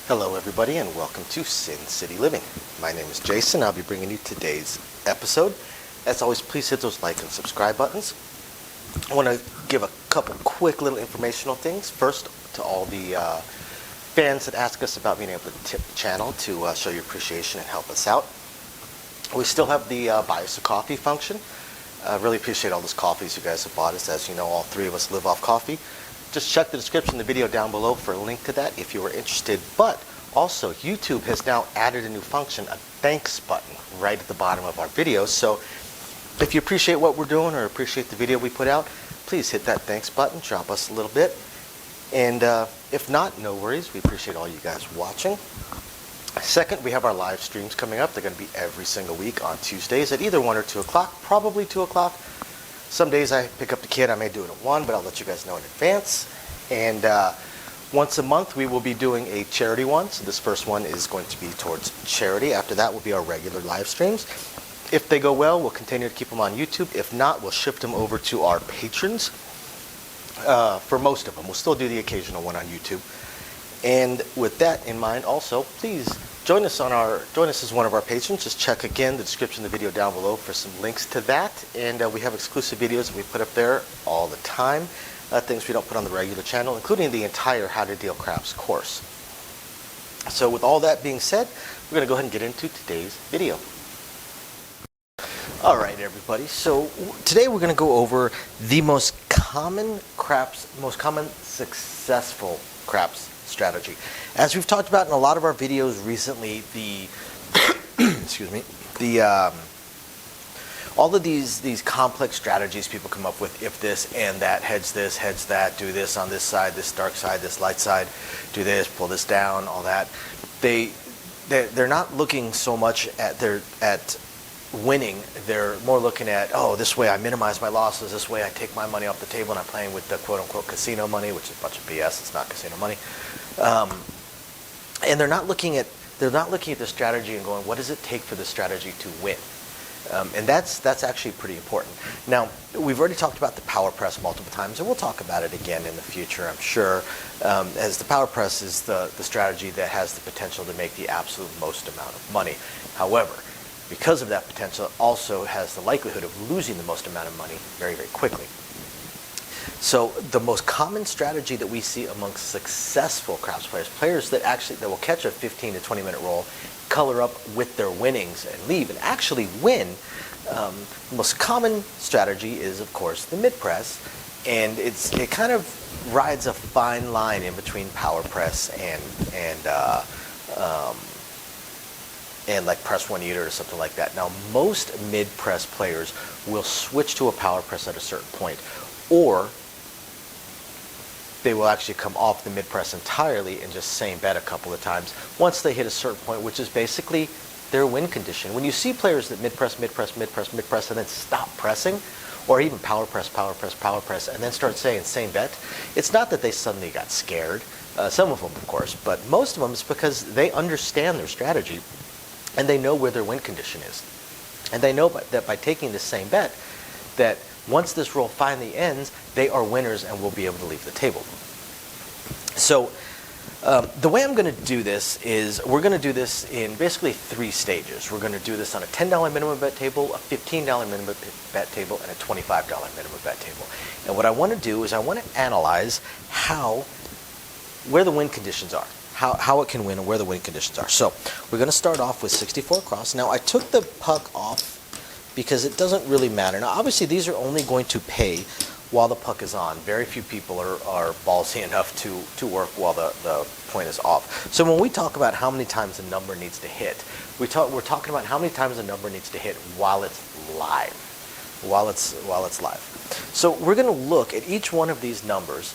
Hello everybody and welcome to Sin City Living. My name is Jason. I'll be bringing you today's episode. As always, please hit those like and subscribe buttons. I want to give a couple quick little informational things. First, to all the fans that ask us about being able to tip the channel to show your appreciation and help us out. We still have the buy us a coffee function. Really appreciate all those coffees you guys have bought us. As you know, all three of us live off coffee. Just check the description of the video down below for a link to that if you are interested. But also, YouTube has now added a new function, a thanks button, right at the bottom of our videos. So if you appreciate what we're doing or appreciate the video we put out, please hit that thanks button, drop us a little bit. And if not, no worries. We appreciate all you guys watching. Second, we have our live streams coming up. They're going to be every single week on Tuesdays at either 1 or 2 o'clock, probably 2 o'clock. Some days I pick up the kid, I may do it at 1, but I'll let you guys know in advance. And once a month we will be doing a charity one. So this first one is going to be towards charity. After that will be our regular live streams. If they go well, we'll continue to keep them on YouTube. If not, we'll shift them over to our patrons. For most of them, we'll still do the occasional one on YouTube. And with that in mind also, please join us as one of our patrons. Just check again the description of the video down below for some links to that. And we have exclusive videos that we put up there all the time. Things we don't put on the regular channel, including the entire How to Deal Craps course. So with all that being said, we're going to go ahead and get into today's video. All right, everybody. So today we're going to go over the most common successful craps strategy. As we've talked about in a lot of our videos recently, the excuse me, all of these complex strategies people come up with, if this and that, hedge this, hedge that, do this on this side, this dark side, this light side, do this, pull this down, all that. They're not looking so much at winning. They're more looking at, oh, this way I minimize my losses, this way I take my money off the table and I'm playing with the quote-unquote casino money, which is a bunch of BS. It's not casino money. And they're not looking at the strategy and going, what does it take for the strategy to win? And that's actually pretty important. Now, we've already talked about the power press multiple times, and we'll talk about it again in the future, I'm sure, as the power press is the strategy that has the potential to make the absolute most amount of money. However, because of that potential, it also has the likelihood of losing the most amount of money very, very quickly. So the most common strategy that we see amongst successful craps players that will catch a 15 to 20 minute roll, color up with their winnings and leave and actually win, the most common strategy is, of course, the mid press. And it kind of rides a fine line in between power press and like press one eater or something like that. Now, most mid press players will switch to a power press at a certain point, or they will actually come off the mid press entirely and just same bet a couple of times once they hit a certain point, which is basically their win condition. When you see players that mid press, mid press, mid press, mid press, and then stop pressing, or even power press, power press, power press, and then start saying same bet, it's not that they suddenly got scared. Some of them, of course, but most of them is because they understand their strategy and they know where their win condition is. And they know that by taking the same bet, that once this roll finally ends, they are winners and will be able to leave the table. So the way I'm going to do this is we're going to do this in basically 3 stages. We're going to do this on a $10 minimum bet table, a $15 minimum bet table, and a $25 minimum bet table. And what I want to do is I want to analyze where the win conditions are. How it can win and where the win conditions are. So we're going to start off with 64 across. Now I took the puck off because it doesn't really matter. Now obviously these are only going to pay while the puck is on. Very few people are ballsy enough to work while the point is off. So when we talk about how many times a number needs to hit, we're talking about how many times a number needs to hit while it's live. While it's live. So we're going to look at each one of these numbers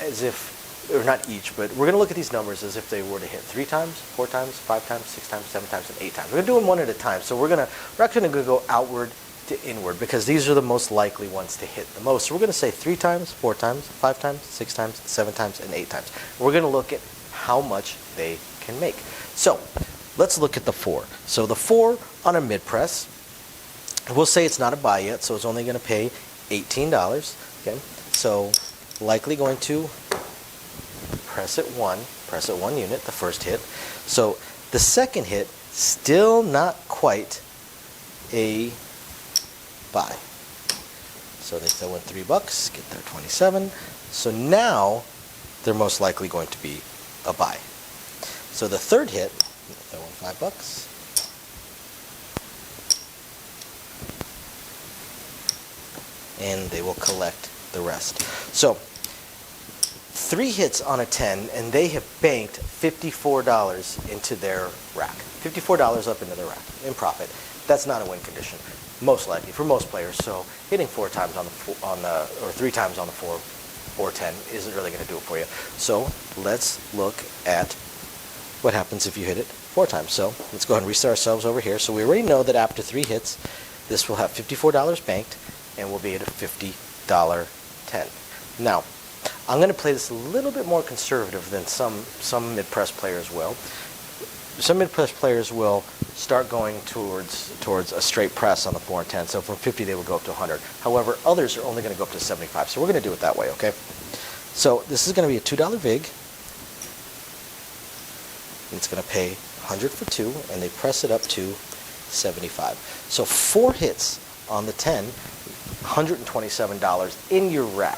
as if, or not each, but we're going to look at these numbers as if they were to hit 3 times, 4 times, 5 times, 6 times, 7 times, and 8 times. We're going to do them one at a time. So we're actually going to go outward to inward because these are the most likely ones to hit the most. So we're going to say 3 times, 4 times, 5 times, 6 times, 7 times, and 8 times. We're going to look at how much they can make. So let's look at the 4. So the 4 on a mid press, we'll say it's not a buy yet, so it's only going to pay $18. Okay, so likely going to press it 1, press it 1 unit, the first hit. So the second hit, still not quite a buy. So they throw in $3, get their 27. So now they're most likely going to be a buy. So the third hit, throw in $5. And they will collect the rest. So 3 hits on a 10, and they have banked $54 into their rack. $54 up into their rack in profit. That's not a win condition, most likely for most players. So hitting 4 times or 3 times on the 4 or 10 isn't really going to do it for you. So let's look at what happens if you hit it 4 times. So let's go ahead and restart ourselves over here. So we already know that after 3 hits, this will have $54 banked, and we'll be at a $50 10. Now, I'm going to play this a little bit more conservative than some mid-press players will. Some mid-press players will start going towards a straight press on the 4 and 10. So from 50, they will go up to 100. However, others are only going to go up to 75. So we're going to do it that way, okay? So this is going to be a $2 vig. It's going to pay 100 for 2, and they press it up to 75. So 4 hits on the 10, $127 in your rack.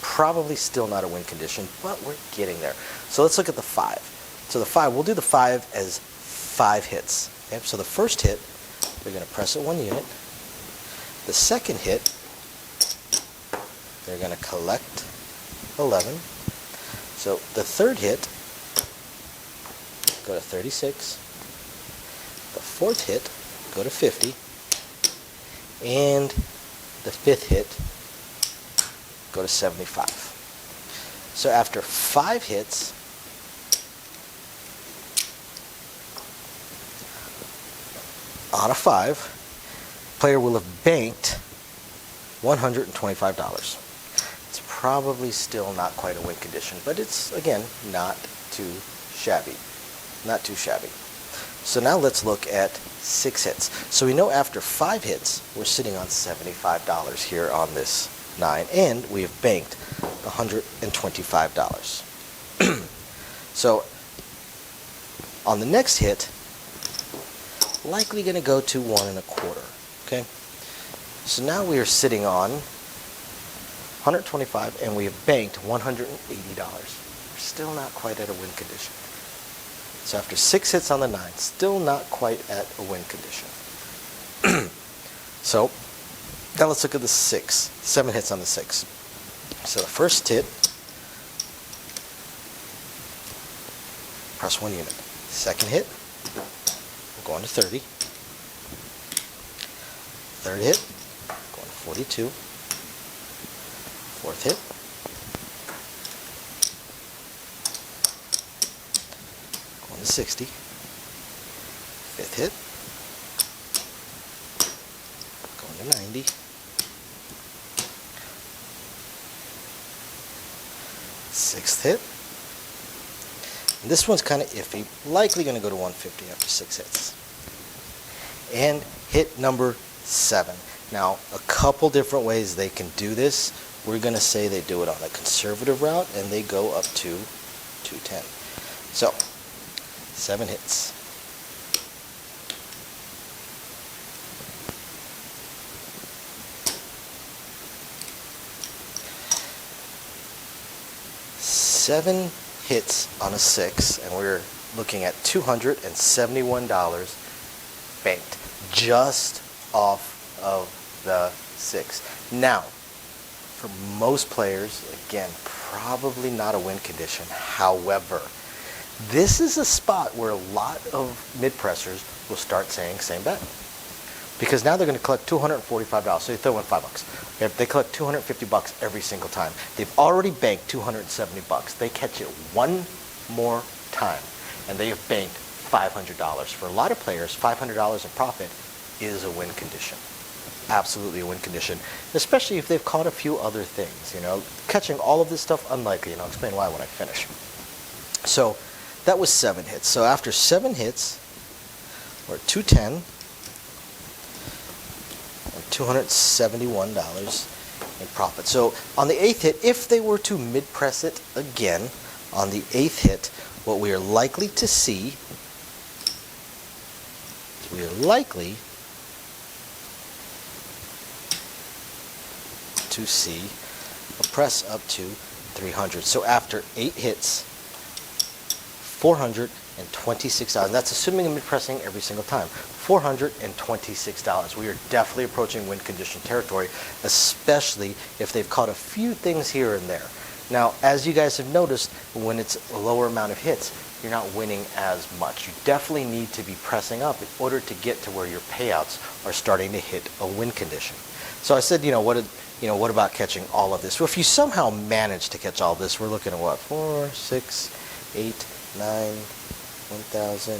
Probably still not a win condition, but we're getting there. So let's look at the 5. So the 5, we'll do the 5 as 5 hits. Okay? So the first hit, they're going to press it 1 unit. The second hit, they're going to collect 11. So the third hit, go to 36. The fourth hit, go to 50. And the fifth hit, go to 75. So after 5 hits, on a 5, player will have banked $125. It's probably still not quite a win condition, but it's, again, not too shabby. Not too shabby. So now let's look at 6 hits. So we know after 5 hits, we're sitting on $75 here on this 9, and we have banked $125. So on the next hit, likely going to go to 1 1/4. Okay. So now we are sitting on $125, and we have banked $180. We're still not quite at a win condition. So after 6 hits on the 9, still not quite at a win condition. So now let's look at the 6. 7 hits on the 6. So the first hit, press 1 unit. Second hit, we're going to 30. Third hit, going to 42. Fourth hit, going to 60. Fifth hit, going to 90. Sixth hit. And this one's kind of iffy. Likely going to go to 150 after 6 hits. And hit number 7. Now, a couple different ways they can do this. We're going to say they do it on a conservative route, and they go up to 210. So, 7 hits. Seven hits on a 6, and we're looking at $271 banked just off of the 6. Now, for most players, again, probably not a win condition. However, this is a spot where a lot of mid-pressers will start saying same bet. Because now they're going to collect $245. So you throw in $5. If they collect $250 every single time, they've already banked $270. They catch it one more time, and they have banked $500. For a lot of players, $500 in profit is a win condition. Absolutely a win condition, especially if they've caught a few other things. You know, catching all of this stuff, unlikely, and I'll explain why when I finish. So that was 7 hits. So after 7 hits, we're at 210. $271 in profit. So on the 8th hit, if they were to mid-press it again, On the 8th hit, what we are likely to see, we are likely to see a press up to 300. So after 8 hits, $426. That's assuming I'm mid-pressing every single time. $426. We are definitely approaching win condition territory, especially if they've caught a few things here and there. Now, as you guys have noticed, when it's a lower amount of hits, you're not winning as much. You definitely need to be pressing up in order to get to where your payouts are starting to hit a win condition. So I said, what about catching all of this? Well, if you somehow manage to catch all of this, we're looking at what? 4, 6, 8, 9, 1,000,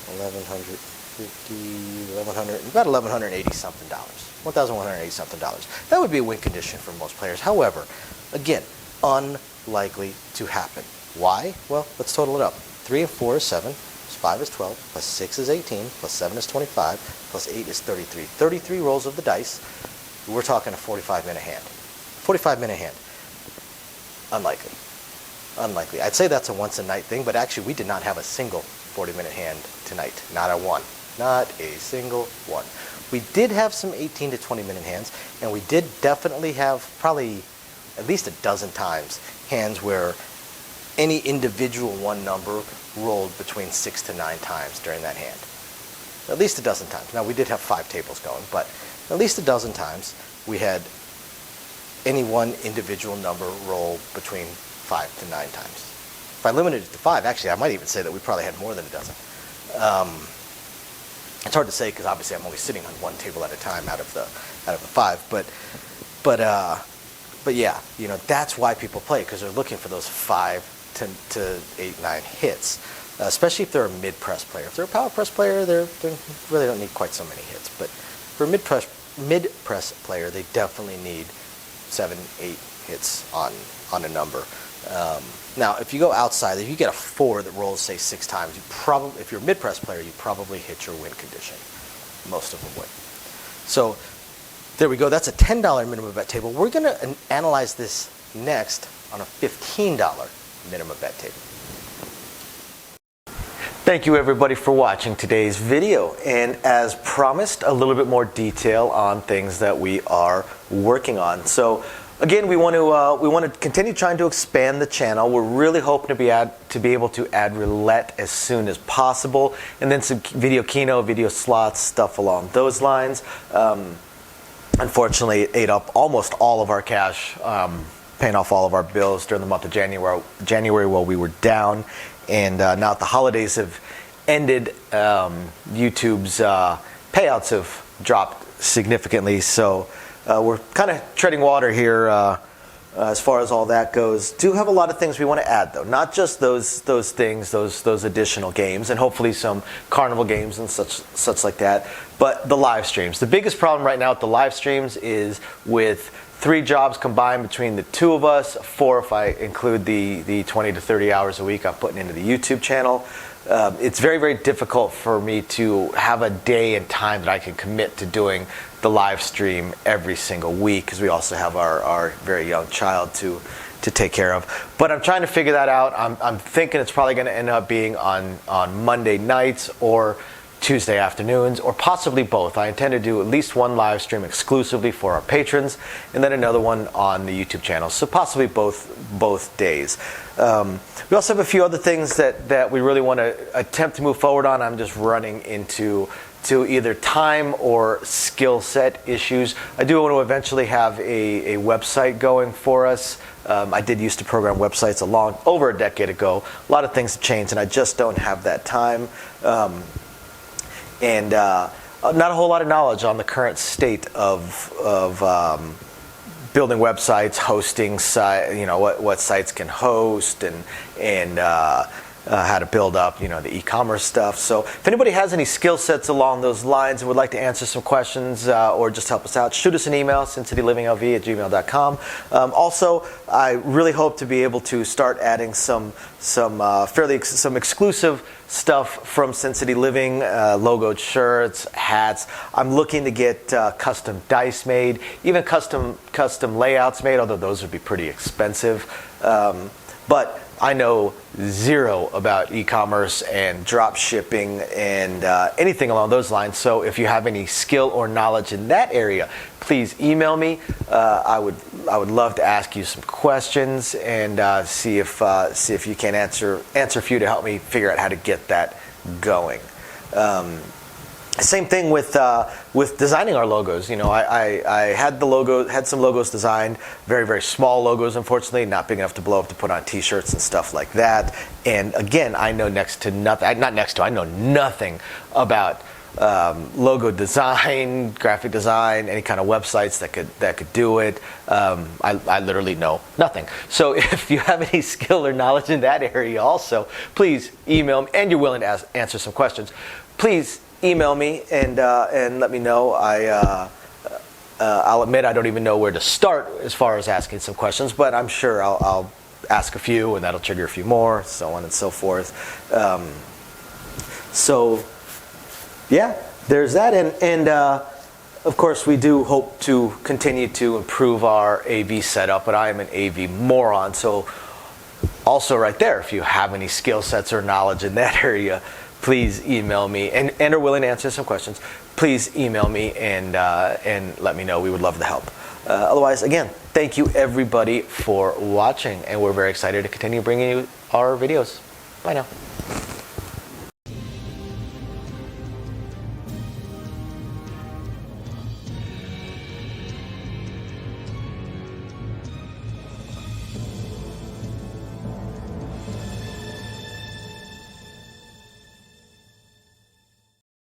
1,150, 1,100, about $1,180 something dollars. $1,180 something dollars. That would be a win condition for most players. However, again, unlikely to happen. Why? Well, let's total it up. 3 and 4 is 7, plus 5 is 12, plus 6 is 18, plus 7 is 25, plus 8 is 33. 33 rolls of the dice. We're talking a 45-minute hand. 45-minute hand. Unlikely. Unlikely. I'd say that's a once-a-night thing, but actually we did not have a single 40-minute hand tonight. Not a one. Not a single one. We did have some 18 to 20-minute hands, and we did definitely have probably at least a dozen times hands where any individual one number rolled between 6 to 9 times during that hand. At least a dozen times. Now, we did have 5 tables going, but at least a dozen times we had any one individual number roll between 5 to 9 times. If I limited it to 5, actually, I might even say that we probably had more than a dozen. It's hard to say because obviously I'm only sitting on one table at a time out of the 5. But yeah, that's why people play, because they're looking for those 5 to 8, 9 hits. Especially if they're a mid-press player. If they're a power press player, they really don't need quite so many hits. But for a mid-press player, they definitely need 7, 8 hits on a number. Now, if you go outside, if you get a 4 that rolls, say, 6 times, if you're a mid-press player, you probably hit your win condition. Most of them would. So there we go. That's a $10 minimum bet table. We're going to analyze this next on a $15 minimum bet table. Thank you everybody for watching today's video, and as promised, a little bit more detail on things that we are working on. So again, we want to continue trying to expand the channel. We're really hoping to be able to add roulette as soon as possible, and then some video keno, video slots, stuff along those lines. Unfortunately, it ate up almost all of our cash, paying off all of our bills during the month of January while we were down. And now that the holidays have ended, YouTube's payouts have dropped significantly. So we're kind of treading water here as far as all that goes. Do have a lot of things we want to add, though. Not just those things, those additional games, and hopefully some carnival games and such like that. But the live streams. The biggest problem right now with the live streams is with 3 jobs combined between the 2 of us, 4 if I include the 20 to 30 hours a week I'm putting into the YouTube channel. It's very, very difficult for me to have a day and time that I can commit to doing the live stream every single week, because we also have our very young child to take care of. But I'm trying to figure that out. I'm thinking it's probably going to end up being on Monday nights or Tuesday afternoons, or possibly both. I intend to do at least one live stream exclusively for our patrons, and then another one on the YouTube channel. So possibly both days. We also have a few other things that we really want to attempt to move forward on. I'm just running into either time or skill set issues. I do want to eventually have a website going for us. I did used to program websites over a decade ago. A lot of things have changed, and I just don't have that time. And not a whole lot of knowledge on the current state of building websites, hosting what sites can host, and how to build up, the e-commerce stuff. So if anybody has any skill sets along those lines and would like to answer some questions or just help us out, shoot us an email, sincitylivingLV@gmail.com. Also, I really hope to be able to start adding some exclusive stuff from Sin City Living, logoed shirts, hats. I'm looking to get custom dice made, even custom layouts made, although those would be pretty expensive. But I know zero about e-commerce and drop shipping and anything along those lines. So if you have any skill or knowledge in that area, please email me. I would love to ask you some questions and see if you can answer a few to help me figure out how to get that going. Same thing with designing our logos. I had some logos designed, very, very small logos, unfortunately, not big enough to blow up to put on T-shirts and stuff like that. And again, I know I know nothing about logo design, graphic design, any kind of websites that could do it. I literally know nothing. So if you have any skill or knowledge in that area also, please email me, and you're willing to answer some questions, please email me and let me know. I'll admit I don't even know where to start as far as asking some questions, but I'm sure I'll ask a few and that'll trigger a few more, so on and so forth. So yeah, there's that, and of course we do hope to continue to improve our AV setup, but I am an AV moron, so also right there, if you have any skill sets or knowledge in that area, please email me and are willing to answer some questions. Please email me and let me know. We would love to help. Otherwise, again, thank you everybody for watching, and we're very excited to continue bringing you our videos. Bye now.